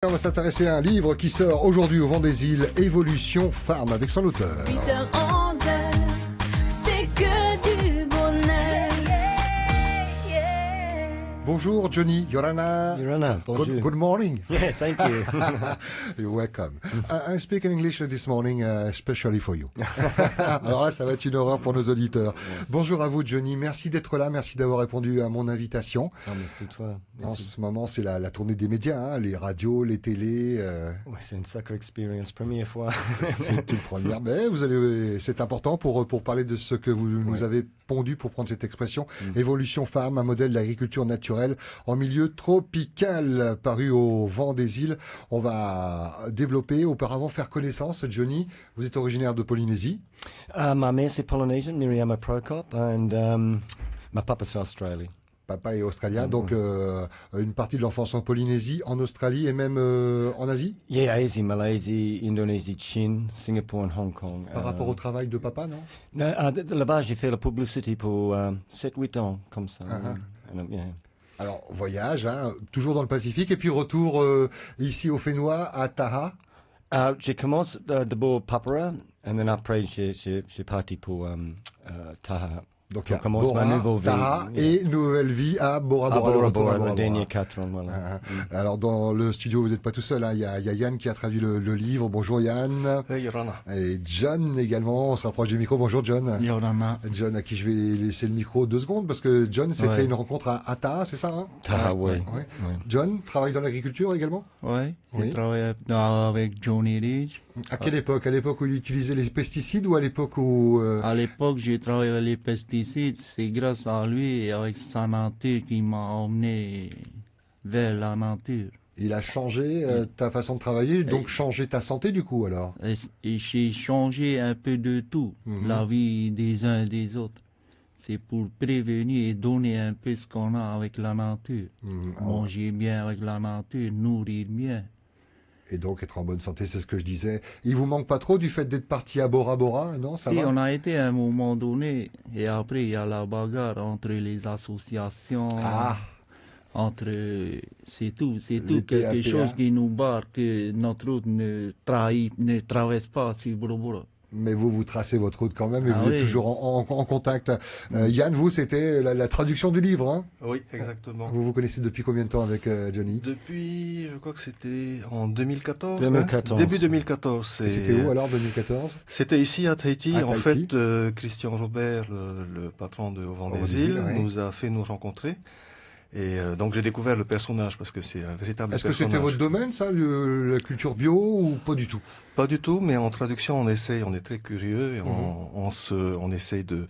On va s'intéresser à un livre qui sort aujourd'hui au Vent des Îles, Évolution Farm, avec son auteur. 8h-11h, c'est que du bonheur. Bonjour Johnny, Yorana. Yorana, bonjour. Good morning. Yeah, thank you. You're welcome. I speak in English this morning, especially for you. Alors là, ça va être une horreur pour nos auditeurs. Bonjour à vous Johnny, merci d'être là, merci d'avoir répondu à mon invitation. Non, mais c'est toi. En ce moment, c'est la tournée des médias, hein, les radios, les télés. Ouais, c'est une sacrée expérience, première fois. C'est une première, mais c'est important pour parler de ce que vous nous avez pondu pour prendre cette expression. Évolution Farm, un modèle d'agriculture naturelle en milieu tropical, paru au Vent des Îles. On va développer, auparavant faire connaissance. Johnny, vous êtes originaire de Polynésie. Ma mère, c'est Polynesian, Miriam Prokop, and ma papa, c'est Australie. Papa est australien, donc une partie de l'enfance en Polynésie, en Australie et même en Asie. Yeah, Asie, Malaisie, Indonésie, Chine, Singapour et Hong Kong. Par rapport au travail de papa, non? Là-bas, j'ai fait la publicité pour 7-8 ans, comme ça. Yeah. Alors, voyage, hein, toujours dans le Pacifique, et puis retour ici au Fénois, à Taha. J'ai commencé d'abord Papara, et then après, j'ai parti pour Taha. Donc, on commence ma nouvelle vie. Taha et nouvelle vie à Bora Bora. Bora, le dernier 4 ans, voilà. Alors, dans le studio, vous n'êtes pas tout seul, hein. Il y a Yann qui a traduit le livre. Bonjour Yann. Hey, Yorana. Et John également, on se rapproche du micro. Bonjour John. Yorana. John, à qui je vais laisser le micro 2 secondes, parce que John, c'était une rencontre à Taha, c'est ça, hein? Taha, oui. John travaille dans l'agriculture également? Oui, Oui. j'ai travaillé avec Johnny Ridge. À quelle époque? À l'époque où il utilisait les pesticides ou à l'époque où... À l'époque, j'ai travaillé avec les pesticides. C'est grâce à lui et avec sa nature qui m'a emmené vers la nature. Il a changé ta façon de travailler, donc changé ta santé du coup alors? Et j'ai changé un peu de tout, la vie des uns et des autres. C'est pour prévenir et donner un peu ce qu'on a avec la nature. Manger bien avec la nature, nourrir bien. Et donc être en bonne santé, c'est ce que je disais. Il vous manque pas trop du fait d'être parti à Bora Bora, non? Ça Si, va? on a été à un moment donné, et après il y a la bagarre entre les associations, c'est tout quelque PAPA. chose qui nous barre, que notre route ne traverse pas sur Bora Bora. Mais vous tracez votre route quand même et Ah vous êtes oui. toujours en contact. Yann, vous, c'était la traduction du livre, hein? Oui, exactement. Vous vous connaissez depuis combien de temps avec Johnny? Depuis, je crois que c'était en 2014. 2014. Début 2014. Et c'était où alors, 2014? C'était ici à Tahiti. À En Tahiti. fait, Christian Robert, le patron de Au Vent des Îles, nous a fait nous rencontrer. Et donc j'ai découvert le personnage parce que c'est un véritable Est-ce que personnage. c'était votre domaine, ça, la culture bio, ou pas du tout? Pas du tout, mais en traduction, on est très curieux et on essaye de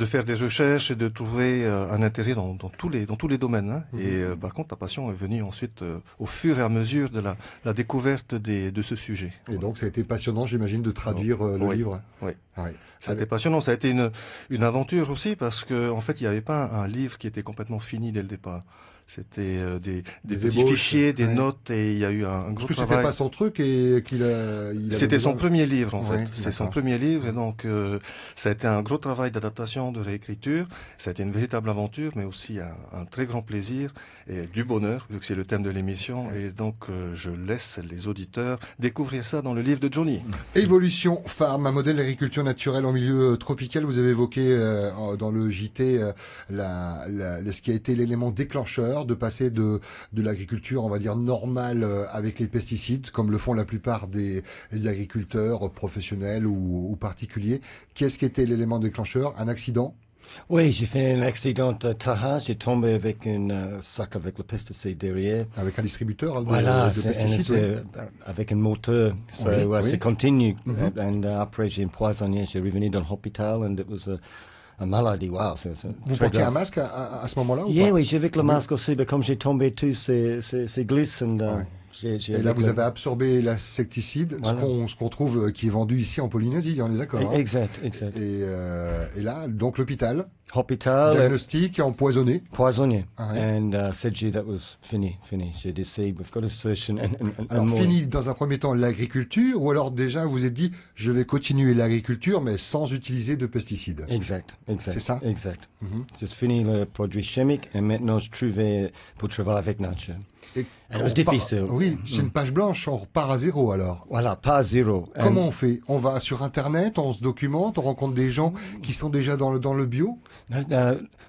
faire des recherches et de trouver un intérêt dans tous les domaines. Hein. Et par contre, la passion est venue ensuite au fur et à mesure de la découverte de ce sujet. Et donc, ça a été passionnant, j'imagine, de traduire le livre. Oui. Ouais. Ça a été passionnant. Ça a été une aventure aussi parce que en fait, il n'y avait pas un livre qui était complètement fini dès le départ. C'était des petits ébauches, fichiers, des notes, et il y a eu un gros Parce que travail. c'était pas son truc et qu'il a... C'était son premier livre en Ouais, fait. C'est son d'accord. premier livre et donc ça a été un gros travail d'adaptation, de réécriture. Ça a été une véritable aventure, mais aussi un très grand plaisir et du bonheur vu que c'est le thème de l'émission. Et donc je laisse les auditeurs découvrir ça dans le livre de Johnny. Évolution Farm, un modèle d'agriculture naturelle en milieu tropical. Vous avez évoqué dans le JT ce qui a été l'élément déclencheur de passer de l'agriculture, on va dire, normale avec les pesticides, comme le font la plupart des agriculteurs professionnels ou particuliers. Qu'est-ce qui était l'élément déclencheur? Un accident? Oui, j'ai fait un accident à Taha, j'ai tombé avec un sac avec le pesticide derrière. Avec un distributeur hein, Voilà, de pesticides? c'est avec un moteur, c'est continu. Et après, j'ai empoisonné, j'ai revenu dans l'hôpital, et it was a maladie. Wow, Vous portiez un masque à ce moment-là ou pas? Oui, j'ai avec le masque aussi, mais comme j'ai tombé tout, c'est glisse. Et là, vous avez absorbé l'insecticide, Voilà. ce qu'on trouve qui est vendu ici en Polynésie, on est d'accord? Hein? Exact. Et là, donc l'hôpital. Hospital. Diagnostic, empoisonné. Poisonné. Ah ouais. And said, gee, that was fini. J'ai décidé, we've got a solution. Alors, fini dans un premier temps l'agriculture, ou alors déjà vous êtes dit, je vais continuer l'agriculture, mais sans utiliser de pesticides. Exact. C'est ça? Exact. Just fini le produit chimique, et maintenant je trouvais pour travailler avec nature. Et it was difficile. Oui, c'est une page blanche, on repart à zéro alors. Voilà, pas zéro. Comment on fait? On va sur Internet, on se documente, on rencontre des gens qui sont déjà dans le bio?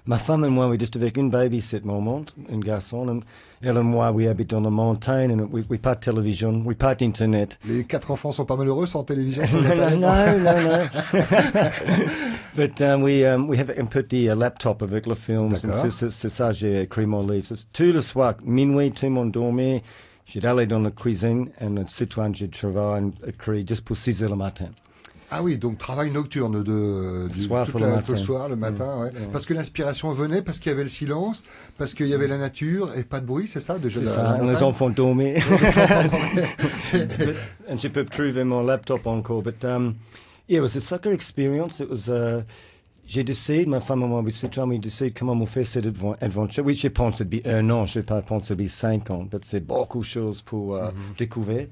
Ma femme et moi, we just avec une babysit moment, un garçon, elle et moi, we habite dans la montagne, and we pas de télévision, we pas d'internet. Les 4 enfants sont pas malheureux sans télévision? No. But we have un petit laptop avec le film. C'est ça, j'ai écrit mon livre. Tout le soir, minuit, tout le monde dormait. J'ai allé dans la cuisine, et le citoyen, j'ai travaillé, écrit juste pour 6 heures le matin. Ah oui, donc travail nocturne le soir, le matin, ouais. Parce que l'inspiration venait, parce qu'il y avait le silence, parce qu'il y avait la nature et pas de bruit, c'est ça déjà? C'est ça, les enfants dormaient. Et je peux trouver mon laptop encore. But yeah, it was a soccer experience. It was j'ai décidé, ma femme et moi, on décidé comment on fait cette aventure. Oui, je pense que c'est 1 an, je ne pense pas que c'est 5 ans, mais c'est beaucoup de choses pour découvrir.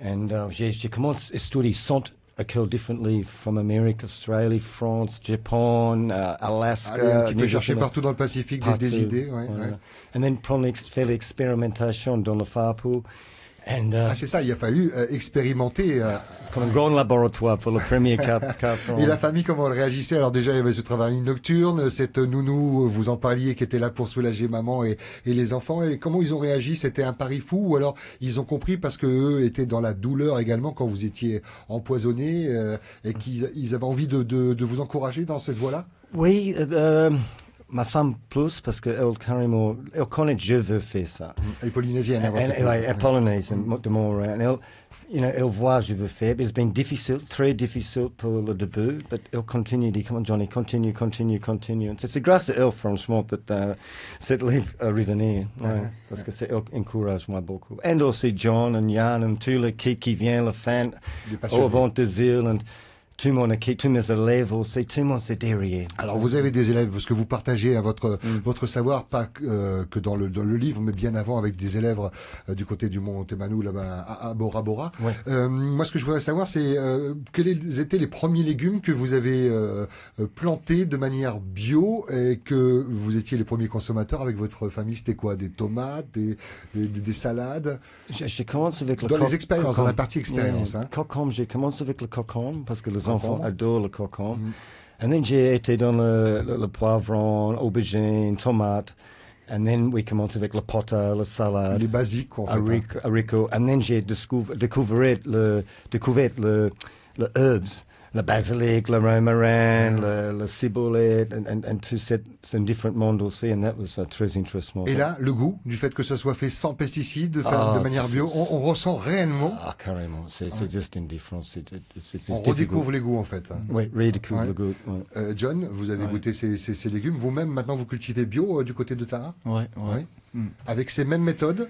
Et j'ai commencé à étudier occur differently from America, Australia, France, Japan, Alaska. Allez, un petit peu chercher partout dans le Pacifique des idées. Ouais, voilà. ouais. And then faire l'expérimentation dans le Fapo. C'est ça, il a fallu expérimenter. C'est comme un grand laboratoire pour le premier 4 ans. Et la famille, comment elle réagissait? Alors déjà, il y avait ce travail nocturne, cette nounou, vous en parliez, qui était là pour soulager maman et les enfants. Et comment ils ont réagi? C'était un pari fou, ou alors ils ont compris parce que eux étaient dans la douleur également quand vous étiez empoisonné et qu'ils avaient envie de vous encourager dans cette voie-là? Oui, ma femme plus, parce qu'elle carrément, elle connaît je veux faire ça. Elle est polynésienne. Elle polynésienne, de mon elle voit je veux faire. It's been difficile, très difficile pour le début, mais elle continue, dit, come on Johnny, continue. C'est grâce à elle, franchement, que cette livre est revenu, parce que c'est elle qui encourage moi beaucoup. Et aussi John et Yann et tous les qui viennent, le fan, au vent des îles, tout le monde, tous mes élèves aussi, tout le monde c'est derrière. Alors vous avez des élèves, parce que vous partagez votre savoir, pas que dans le livre, mais bien avant avec des élèves du côté du mont Temanu, là-bas à Bora Bora. Ouais. Moi, ce que je voudrais savoir, c'est quels étaient les premiers légumes que vous avez plantés de manière bio et que vous étiez les premiers consommateurs avec votre famille. C'était quoi? Des tomates, des salades? J'ai commencé avec le dans les expériences, dans la partie expérience. Yeah. Cocombe, j'ai commencé avec le cocombe parce que les enfants adorent le cocombe. And then j'ai été dans le poivron, aubergine, tomate. And then we commencé avec le potta, la salade. Les basiques, en fait. Haricot. And then j'ai découvert le herbs. Le basilic, le romarin, le ciboulette, and tout c'est un différent monde aussi, and that was très intéressant. Et là, le goût du fait que ce soit fait sans pesticides, de manière bio, on ressent réellement. Ah, carrément, c'est juste une différence. On redécouvre les goûts en fait. Oui, redécouvre le goût. Ouais. John, vous avez goûté ces légumes. Vous-même, maintenant, vous cultivez bio du côté de Tara? Oui. Avec ces mêmes méthodes?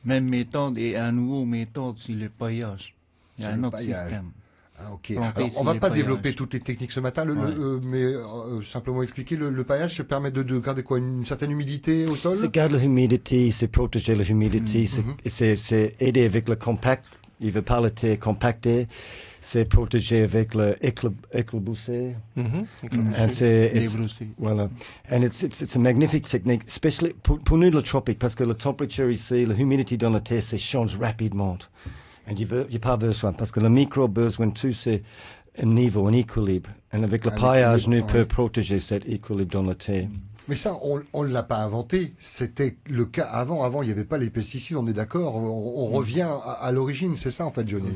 Même méthode et un nouveau méthode, c'est le paillage. Il y a un autre système. Ah, ok. Alors, on va pas développer toutes les techniques ce matin, mais simplement expliquer le paillage, ça permet de garder quoi, une certaine humidité au sol? C'est garder l'humidité, c'est protéger l'humidité, c'est aider avec le compact. Il veut pas le thé compacté, c'est protéger avec le éclaboussé. Voilà. And it's a magnifique technique, especially pour nous le tropique, parce que la température ici, l'humidité dans le thé, ça change rapidement. Et il n'y a pas besoin, parce que le micro besoin tout c'est un niveau, un équilibre. Et avec le paillage, nous peut protéger cet équilibre dans le thé. Mais ça, on ne l'a pas inventé. C'était le cas avant. Avant, il n'y avait pas les pesticides, on est d'accord. On revient à l'origine, c'est ça en fait, Johnny.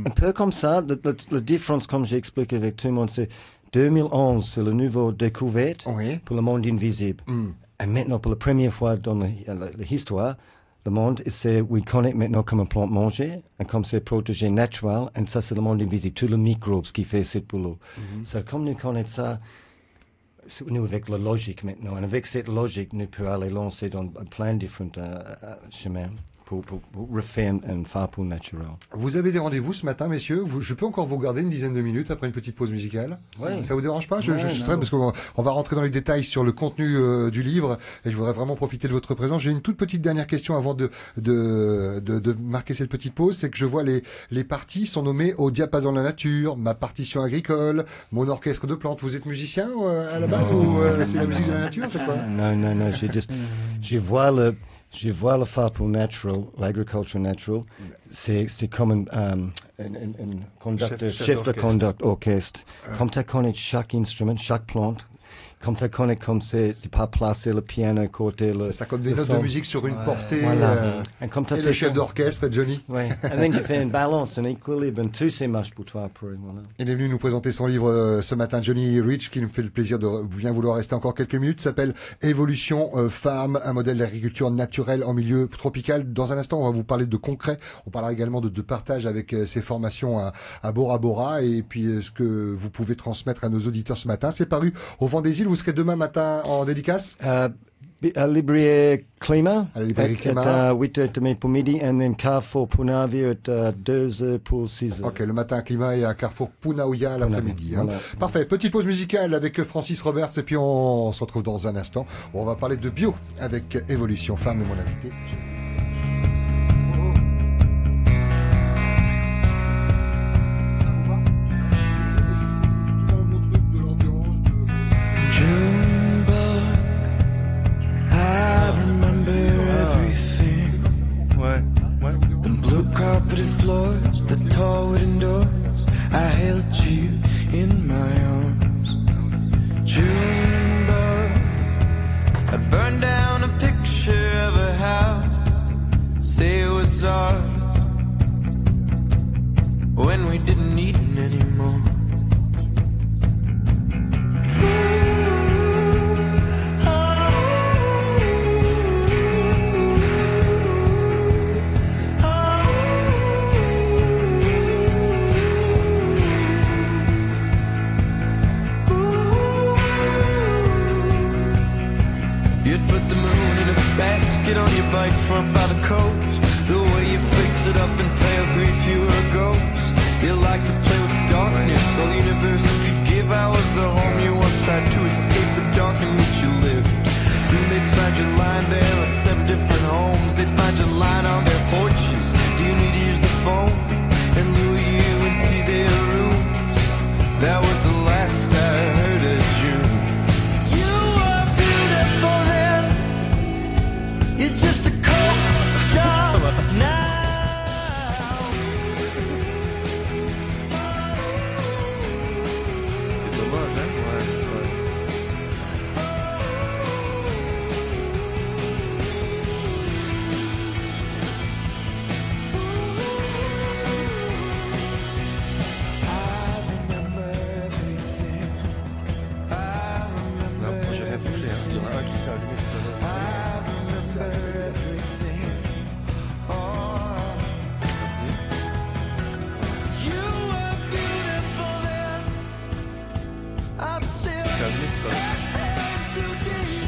Un peu comme ça. La différence, comme j'ai expliqué avec tout le monde, c'est 2011, c'est le nouveau découverte pour le monde invisible. Et maintenant, pour la première fois dans l'histoire, le monde, we connaît maintenant comme une plante manger, et comme c'est protégé naturel, et ça c'est le monde invisible, tous les microbes qui fait ce boulot. So, comme nous connaissons ça, nous avec la logique maintenant, et avec cette logique, nous pouvons aller lancer dans plein de différents chemins pour refaire un farpoul naturel. Vous avez des rendez-vous ce matin, messieurs. Je peux encore vous garder une dizaine de minutes après une petite pause musicale. Oui. Ça vous dérange pas? Je Non, suis non. très parce qu'on va rentrer dans les détails sur le contenu du livre et je voudrais vraiment profiter de votre présence. J'ai une toute petite dernière question avant de marquer cette petite pause. C'est que je vois les parties sont nommées au diapason de la nature, ma partition agricole, mon orchestre de plantes. Vous êtes musicien à la base ou c'est la musique de la nature? C'est quoi? Non, je vois le farpoul natural, l'agriculture naturelle, c'est comme un conducteur, chef de conduct orchestre. Comme tu connais chaque instrument, chaque plante, comme tu connais comme c'est pas placer le piano, côté le... C'est ça, comme des le notes son. de musique sur une portée. Voilà. Et comme tu Et le fais chef ça- d'orchestre, Johnny. Ouais. Et then tu fais une balance, un équilibre, tout c'est marche pour toi après, voilà. Il est venu nous présenter son livre ce matin, Johnny Rich, qui nous fait le plaisir de bien vouloir rester encore quelques minutes. S'appelle Évolution Farm, un modèle d'agriculture naturelle en milieu tropical. Dans un instant, on va vous parler de concret. On parlera également de partage avec ses formations à Bora Bora et puis ce que vous pouvez transmettre à nos auditeurs ce matin. C'est paru au Vent des Îles. Vous serez demain matin en dédicace. À Librairie Climat, À la librairie Climat. à 8h30 pour midi, et then Carrefour pour Navire à 2h pour 6h. Ok, le matin à Climat et à Carrefour Punaouia l'après-midi. Hein. Voilà. Parfait. Petite pause musicale avec Francis Roberts et puis on se retrouve dans un instant où on va parler de bio avec Évolution Farm et mon invité. Junebug, I remember everything. Ouais, ouais. The blue carpeted floors, the tall wooden doors. I held you in my arms. Junebug, I burned down a picture of a house. Say it was ours when we didn't need it anymore. You'd put the moon in a basket on your bike front by the coast. The way you faced it up in pale grief, you were a ghost. You like to play with darkness, all the universe could give. I was the home you once tried to escape the dark in which you lived. Soon they'd find you lying there at 7 different homes. They'd find you lying on their porches. Do you need to use the phone? And lure you into their rooms. That was the last I heard of June. You were beautiful then. You're just a cold job now. C'est dommage, hein? Ouais, ouais. Non, moi j'ai rien touché, hein. Il y en a un qui s'est allumé tout à l'heure. I'm still Il s'est allumé tout à l'heure. too deep.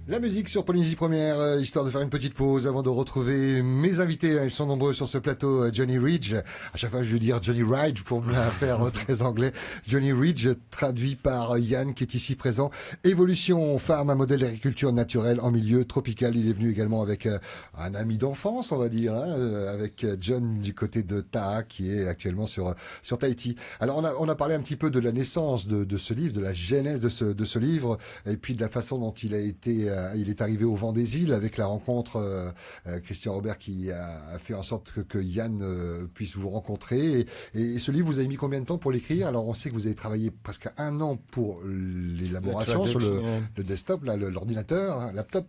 La musique sur Polynésie Première, histoire de faire une petite pause avant de retrouver mes invités. Ils sont nombreux sur ce plateau. Johnny Ridge, à chaque fois je veux dire Johnny Ridge pour me la faire très anglais. Johnny Ridge, traduit par Yann qui est ici présent. Évolution Farm, un modèle d'agriculture naturelle en milieu tropical. Il est venu également avec un ami d'enfance, on va dire, hein, avec John du côté de Taha qui est actuellement sur Tahiti. Alors on a parlé un petit peu de la naissance de ce livre, de la genèse de ce livre et puis de la façon dont il a été il est arrivé au vent des îles avec la rencontre Christian Robert qui a fait en sorte que Yann puisse vous rencontrer. Et ce livre, vous avez mis combien de temps pour l'écrire? Alors on sait que vous avez travaillé presque 1 an pour l'élaboration sur le desktop, là, l'ordinateur, un laptop.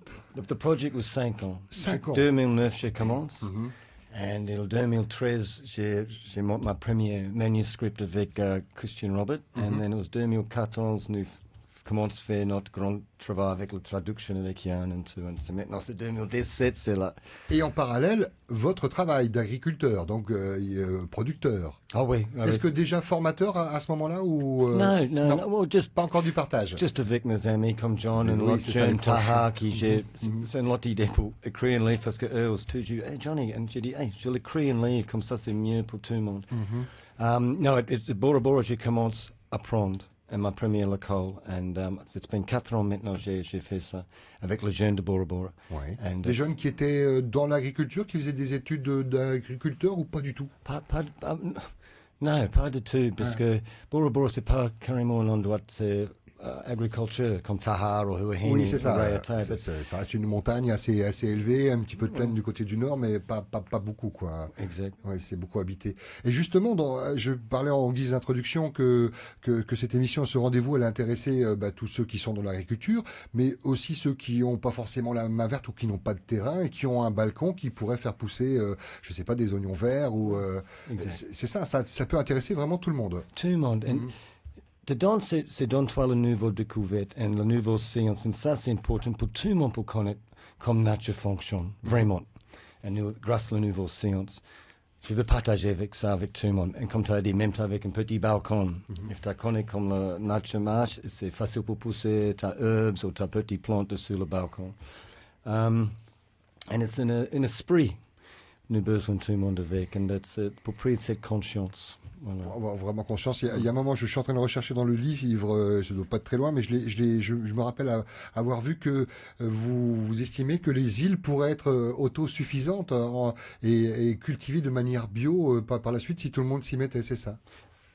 The project was 5 ans. 5 ans. 2009, j'ai commencé. Et en 2013, j'ai monté ma premier manuscrit avec Christian Robert. Et then it was 2014, nous commençons à faire notre grand travail avec la traduction avec Yann et tout. Et maintenant, c'est 2017, c'est là. Et en parallèle, votre travail d'agriculteur, donc producteur. Ah oui. Est-ce que déjà formateur à ce moment-là ou Non, well, just pas encore du partage? Juste avec mes amis comme John et Oui, c'est ça, les John proches. Taha qui c'est une autre idée pour écrire un livre parce que eux ont toujours hey Johnny, et j'ai dit hey je vais écrire un livre comme ça c'est mieux pour tout le monde. No, it's Bora Bora j'ai commencé à apprendre à ma première école and it's been 4 ans maintenant j'ai fait ça avec les jeunes de Bora Bora. Ouais. And Des jeunes qui étaient dans l'agriculture, qui faisaient des études d'agriculteur ou pas du tout? Non, pas du tout, parce que Bora Bora, c'est pas carrément un endroit de agriculture, comme Tahar ou Huahine. Oui, c'est ça. Raiatai, Ça reste une montagne assez élevée, un petit peu de plaine du côté du nord, mais pas beaucoup, quoi. Exact. Oui, c'est beaucoup habité. Et justement, je parlais en guise d'introduction que cette émission, ce rendez-vous, elle a intéressé tous ceux qui sont dans l'agriculture, mais aussi ceux qui n'ont pas forcément la main verte ou qui n'ont pas de terrain et qui ont un balcon qui pourrait faire pousser, je sais pas, des oignons verts ou. C'est ça peut intéresser vraiment tout le monde. Tout le monde. Dedans, c'est dans toi la nouvelle découverte et la nouvelle science. Et ça, c'est important pour tout le monde pour connaître comment nature fonctionne, vraiment. Et nous, grâce à la nouvelle science, je veux partager avec ça avec tout le monde. Et comme tu as dit, même avec un petit balcon. Si tu connais comme la nature marche, c'est facile pour pousser ta herbes ou ta petite plante sur le balcon. Et c'est un esprit. Nous avons besoin de tout le monde avec. Et pour prendre cette conscience. Voilà. Avoir vraiment conscience. Il y a un moment, je suis en train de rechercher dans le livre, je ne dois pas être très loin, mais je me rappelle avoir vu que vous estimez que les îles pourraient être autosuffisantes et cultivées de manière bio par la suite si tout le monde s'y mettait, c'est ça?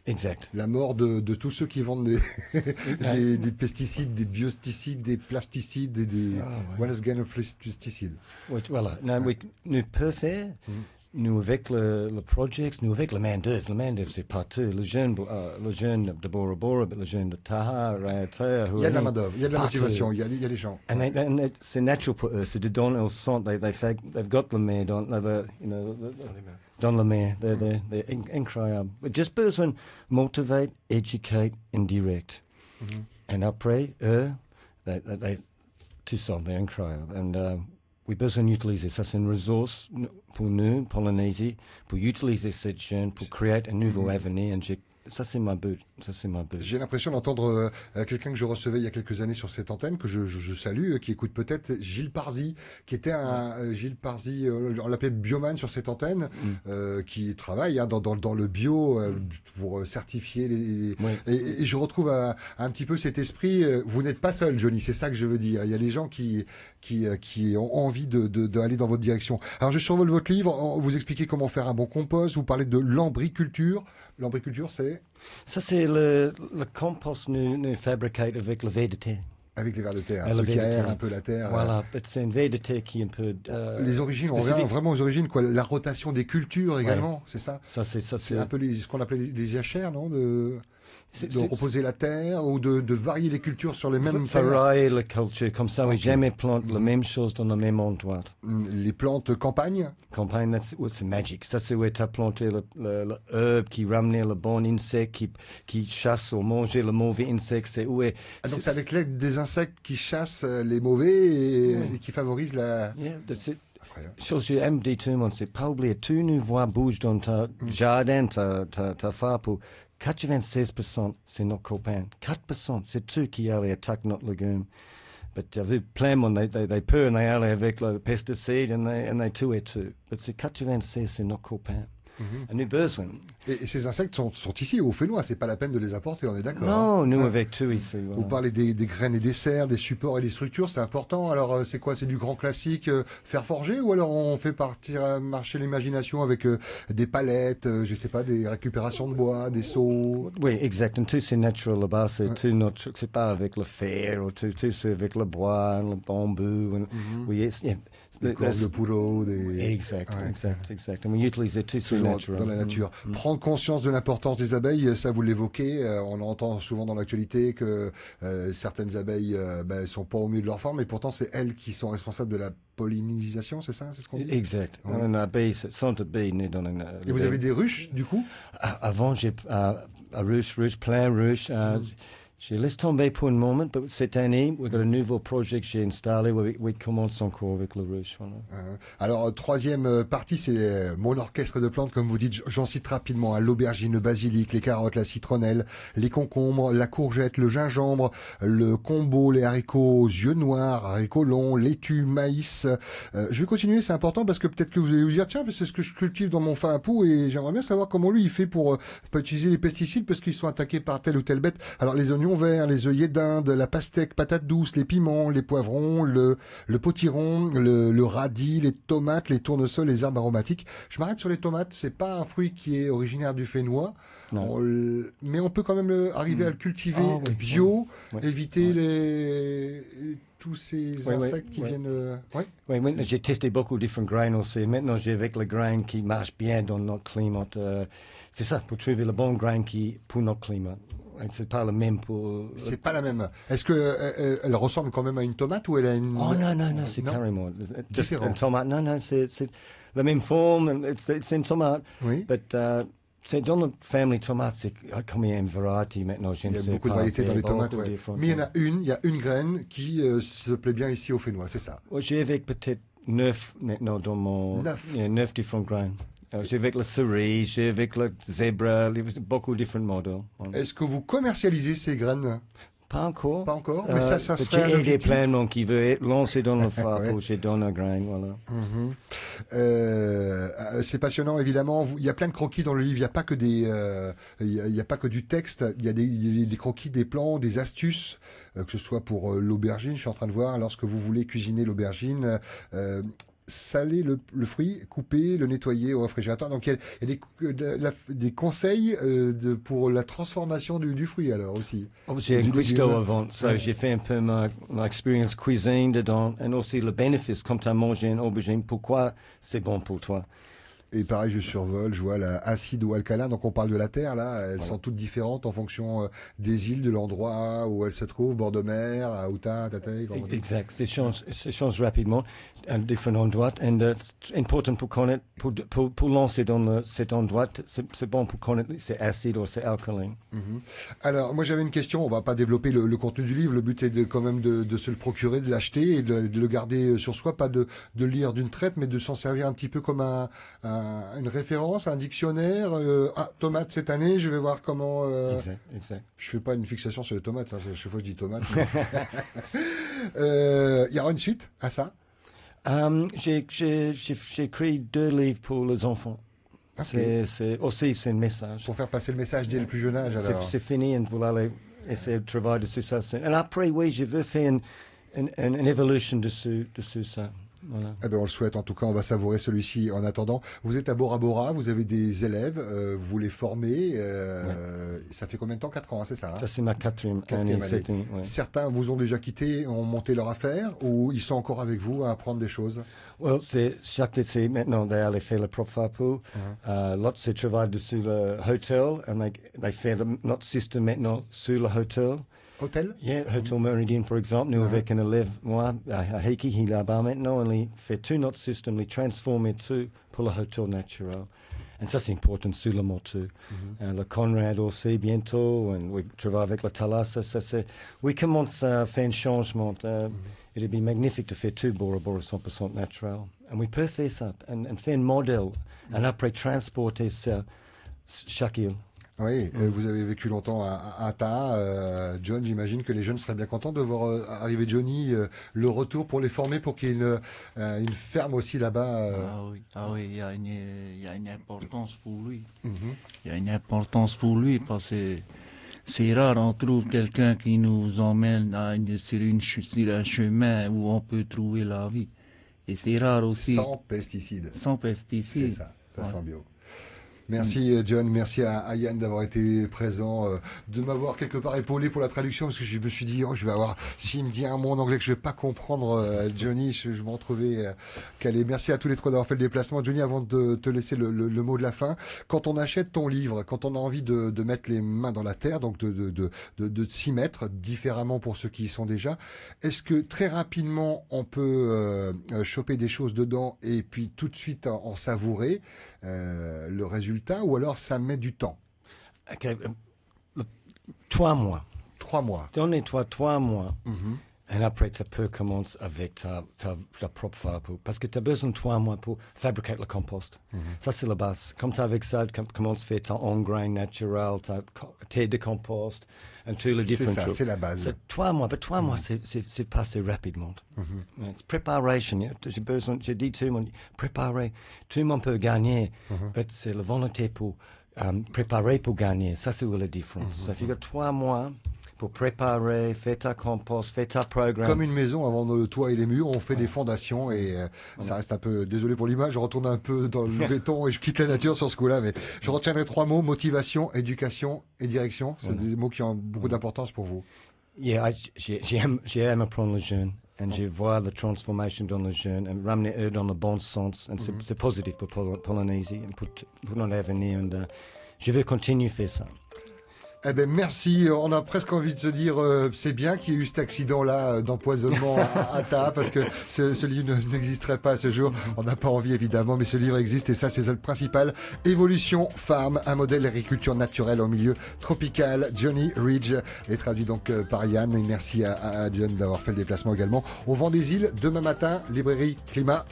Exact. La mort de tous ceux qui vendent des pesticides, des biosticides, des plasticides et des wellness gain of pesticides. Oui, voilà. Nous pouvons faire, nous avec le project, nous avec la main-d'œuvre. La main-d'œuvre, c'est partout. Les jeunes de Bora Bora, les jeunes de Taha, Raiatai, il y a de la main-d'œuvre, il y a de la motivation, il y a les gens. And c'est naturel pour eux. C'est dedans, ils sentent, they've got la main dans la main. They're incroyable. But just besoin de motivate, educate, and direct. And après, eux, tout ça, they're incroyable. And we besoin d'utiliser ça. C'est une ressource pour nous, Polynésie, pour utiliser cette jeune, pour créer un nouveau avenir. Ça, c'est ma but. J'ai l'impression d'entendre quelqu'un que je recevais il y a quelques années sur cette antenne, que je salue, qui écoute peut-être Gilles Parzi, qui était Gilles Parzi, on l'appelait bioman sur cette antenne, qui travaille dans le bio pour certifier les... Et je retrouve un petit peu cet esprit, vous n'êtes pas seul, Johnny, c'est ça que je veux dire. Il y a des gens qui ont envie d'aller dans votre direction. Alors je survole votre livre, vous expliquez comment faire un bon compost, vous parlez de lambriculture. Lambriculture, c'est... Ça, c'est le compost nous fabriqué avec le verre de terre. Avec les vers de terre, ceux qui aèrent un peu la terre. Voilà, c'est un verre de terre qui est un peu... les origines, on revient vraiment aux origines, quoi. La rotation des cultures également, c'est ça? C'est un peu ce qu'on appelait les jachères, non? De reposer la terre ou de varier les cultures sur les mêmes terres. Varier la culture, comme ça, oui, jamais plante la même chose dans le même endroit. Les plantes campagne? Campagne, c'est magique. Ça, c'est où tu as planté l'herbe qui ramenait le bon insecte, qui chasse ou mange le mauvais insecte. C'est où est... donc c'est avec l'aide des insectes qui chassent les mauvais et qui favorisent la... Yeah, that's it. Chose que j'aime dire tout le monde, c'est pas oublier, tout nous voit bouge dans ta jardin, ta femme pour 96%, c'est nos copains. 4%, c'est eux qui allaient attaquer notre légume. Mais tu as vu plein de monde, they peur, they allaient avec le pesticide et they tuaient tout. Mais c'est 96, c'est nos copains. a new besoin. Et ces insectes sont ici, au Fénois. C'est pas la peine de les importer, on est d'accord. Non, hein. nous Ouais. avec tout ici. Vous Voilà. parlez des graines et des serres, des supports et des structures, c'est important. Alors, c'est quoi? C'est du grand classique fer forgé, ou alors on fait marcher l'imagination avec des palettes, je sais pas, des récupérations de bois, des seaux. Oui, exact. Et tout c'est naturel là-bas. C'est tout c'est pas avec le fer ou tout c'est avec le bois, le bambou. Oui, Des cordes de pouleau, des... Exact, Ouais. exact. Et on utilise tout c'est Toujours naturel. dans la nature. Prendre conscience de l'importance des abeilles, ça vous l'évoquez, on entend souvent dans l'actualité que certaines abeilles sont pas au mieux de leur forme, et pourtant c'est elles qui sont responsables de la pollinisation, c'est ça? C'est ce qu'on dit? Exact. Ouais. Un abeille, sans abeille né dans une. Et vous avez des ruches, du coup? Avant, j'ai ruche, plein ruche. J'ai laissé tomber pour un moment, mais cette année, on a un nouveau projet que j'ai installé où on commence encore avec le ruche. Voilà. Alors, troisième partie, c'est mon orchestre de plantes, comme vous dites. J'en cite rapidement, hein, l'aubergine, le basilic, les carottes, la citronnelle, les concombres, la courgette, le gingembre, le combo, les haricots aux yeux noirs, haricots longs, laitue, maïs. Je vais continuer, c'est important, parce que peut-être que vous allez vous dire, tiens, c'est ce que je cultive dans mon fin à pou, et j'aimerais bien savoir comment lui il fait pour pas utiliser les pesticides, parce qu'ils sont attaqués par telle ou telle bête. Alors, les oignons verts, les œillets d'Inde, la pastèque, patates douces, les piments, les poivrons, le potiron, le radis, les tomates, les tournesols, les herbes aromatiques. Je m'arrête sur les tomates. C'est pas un fruit qui est originaire du Fénois, Non. mais on peut quand même arriver à le cultiver Ah, oui, bio, oui. éviter tous ces Oui, oui, insectes qui oui. viennent. Ouais. Oui, maintenant, j'ai testé beaucoup de différents grains aussi. Maintenant, j'ai avec le grain qui marche bien dans notre climat. C'est ça, pour trouver le bon grain qui pour notre climat. Et c'est pas le même pour. C'est pas la même. Est-ce que elle ressemble quand même à une tomate, ou elle a une... Oh non, c'est Non? carrément Différent. Une tomate. Non, c'est la même forme. C'est une tomate. Oui. But c'est dans la famille tomate, c'est combien une variété maintenant, je Il ne y a sais beaucoup de pas. variétés dans C'est les tomates, beaucoup ouais. différent. Mais il y a une graine qui se plaît bien ici au Fénois, c'est ça. Ouais, j'ai avec peut-être 9 maintenant dans mon... 9. 9 différents grains. J'ai avec le cerise, j'ai avec le zebra, beaucoup de différents modèles. Est-ce que vous commercialisez ces graines? Pas encore. Pas encore, mais ça mais serait j'ai un aidé objectif. plein de monde qui veut être lancé dans le phare Ouais. pour j'ai donné un grain, voilà. C'est passionnant, évidemment. Il y a plein de croquis dans le livre. Il n'y a pas que il y a pas que du texte. Il y a des croquis, des plans, des astuces, que ce soit pour l'aubergine. Je suis en train de voir, lorsque vous voulez cuisiner l'aubergine, saler le fruit, couper, le nettoyer au réfrigérateur. Donc il y a des conseils pour la transformation du fruit, alors aussi. Oh, j'ai un Du cuistot légume. avant, so Ouais. j'ai fait un peu ma expérience cuisine dedans, et aussi le bénéfice quand tu as mangé une aubergine, pourquoi c'est bon pour toi. Et pareil, je survole, je vois acide ou alcalin. Donc on parle de la terre, là. Elles sont toutes différentes en fonction des îles, de l'endroit où elles se trouvent, bord de mer, à Outa, Tatay. comment on dit. Exact, ça change rapidement à différents endroits, et c'est important pour connaître, pour lancer dans cet endroit, c'est bon pour connaître c'est acide ou c'est alcalin. Alors, moi j'avais une question. On va pas développer le contenu du livre. Le but c'est quand même de se le procurer, de l'acheter et de le garder sur soi, pas de le lire d'une traite, mais de s'en servir un petit peu comme une référence, un dictionnaire. Tomate cette année, je vais voir comment. Exact. Je fais pas une fixation sur les tomates. Hein, chaque fois je dis tomate. Il y aura une suite à ça. J'ai écrit 2 livres pour les enfants. Ok. C'est aussi c'est un message. Pour faire passer le message dès le plus jeune âge. Alors. C'est fini et vous allez essayer de travailler dessus ça. Et après, oui, je veux faire une évolution dessus ça. Voilà. Eh ben, on le souhaite. En tout cas, on va savourer celui-ci en attendant. Vous êtes à Bora Bora, vous avez des élèves, vous les formez. Ça fait combien de temps? 4 ans, hein, c'est ça, hein? Ça, c'est ma quatrième année. Ouais. Certains vous ont déjà quitté, ont monté leur affaire, ou ils sont encore avec vous à apprendre des choses? Well, chaque été maintenant, they allaient faire le propre farpou. L'autre, c'est travailler dessus le hôtel, et they fait notre système maintenant sur le hôtel. Hôtel? Yeah, Hotel Meridian, par exemple, nous avec un élève, moi, à Heiki, il est là-bas maintenant, il fait tout notre système, il transforme tout pour le hôtel naturel. Et ça, c'est important sur le moto. Le Conrad aussi, bientôt, et on travaille avec le Thalassa, oui, commence à faire un changement. Il est magnifique de faire tout Bora Bora 100% naturel. Et on peut faire ça, et faire un modèle, et après transporter ça chaque île. Oui, vous avez vécu longtemps à Taha. John, j'imagine que les jeunes seraient bien contents de voir arriver Johnny, le retour pour les former, pour qu'il y ait une ferme aussi là-bas. Ah oui, il y a une importance pour lui. Mhm. Il y a une importance pour lui parce que c'est rare, on trouve quelqu'un qui nous emmène sur un chemin où on peut trouver la vie. Et c'est rare aussi. Sans pesticides. Sans C'est pesticides. ça, Ouais. sent bio. Merci John, merci à Yann d'avoir été présent, de m'avoir quelque part épaulé pour la traduction, parce que je me suis dit, oh, je vais avoir, s'il me dit un mot en anglais que je vais pas comprendre, Johnny, je m'en trouvais calé. Merci à tous les trois d'avoir fait le déplacement. Johnny, avant de te laisser le mot de la fin, quand on achète ton livre, quand on a envie de mettre les mains dans la terre, donc de s'y mettre différemment pour ceux qui y sont déjà, est-ce que très rapidement on peut choper des choses dedans et puis tout de suite en savourer le résultat, ou alors ça met du temps? OK. 3 mois. 3 mois. Donnez-toi 3 mois. Mhm. Et après, tu peux commencer avec ta propre farine. Parce que tu as besoin de 3 mois pour fabriquer le compost. Ça, c'est la base. Comme tu avec ça, tu commences à faire ton on-grain naturel, ta thé de compost, et tous les C'est différents ça, trucs. c'est la base. C'est 3 mois. Mais 3 mois, c'est passé rapidement. C'est préparation. J'ai dit tout le monde, préparer. Tout le monde peut gagner. Mais c'est la volonté pour préparer pour gagner. Ça, c'est où la différence. Ça fait que 3 mois pour préparer, faire ta compost, faire ta programme. Comme une maison, avant le toit et les murs, on fait des fondations et ça reste un peu, désolé pour l'image, je retourne un peu dans le béton et je quitte la nature sur ce coup-là, mais je retiendrai 3 mots: motivation, éducation et direction. C'est des mots qui ont beaucoup d'importance pour vous. Yeah, j'aime apprendre les jeunes. Et je vois la transformation dans les jeunes et ramener eux dans le bon sens. Et c'est positif pour Polynésie et pour notre avenir. Et, je vais continuer à faire ça. Eh ben merci. On a presque envie de se dire, c'est bien qu'il y ait eu cet accident-là d'empoisonnement à Taha, parce que ce livre n'existerait pas à ce jour. On n'a pas envie évidemment, mais ce livre existe et ça, c'est le principal. Évolution Farm, un modèle d'agriculture naturelle en milieu tropical. Johnny Ridge est traduit donc par Yann. Et merci à John d'avoir fait le déplacement également. Au Vent des Îles, demain matin, librairie Climat,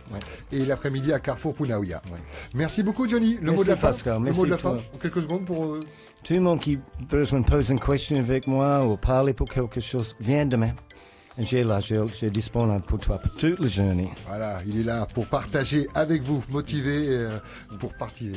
et l'après-midi à Carrefour Punaouia. Merci beaucoup Johnny. Le mot de la fin. Pascal. Le Merci mot de la toi. fin. En quelques secondes pour. Tout le monde qui besoin de poser une question avec moi ou parler pour quelque chose, viens demain. Et j'ai disponible pour toi pour toute la journée. Voilà, il est là pour partager avec vous, motivé pour partir.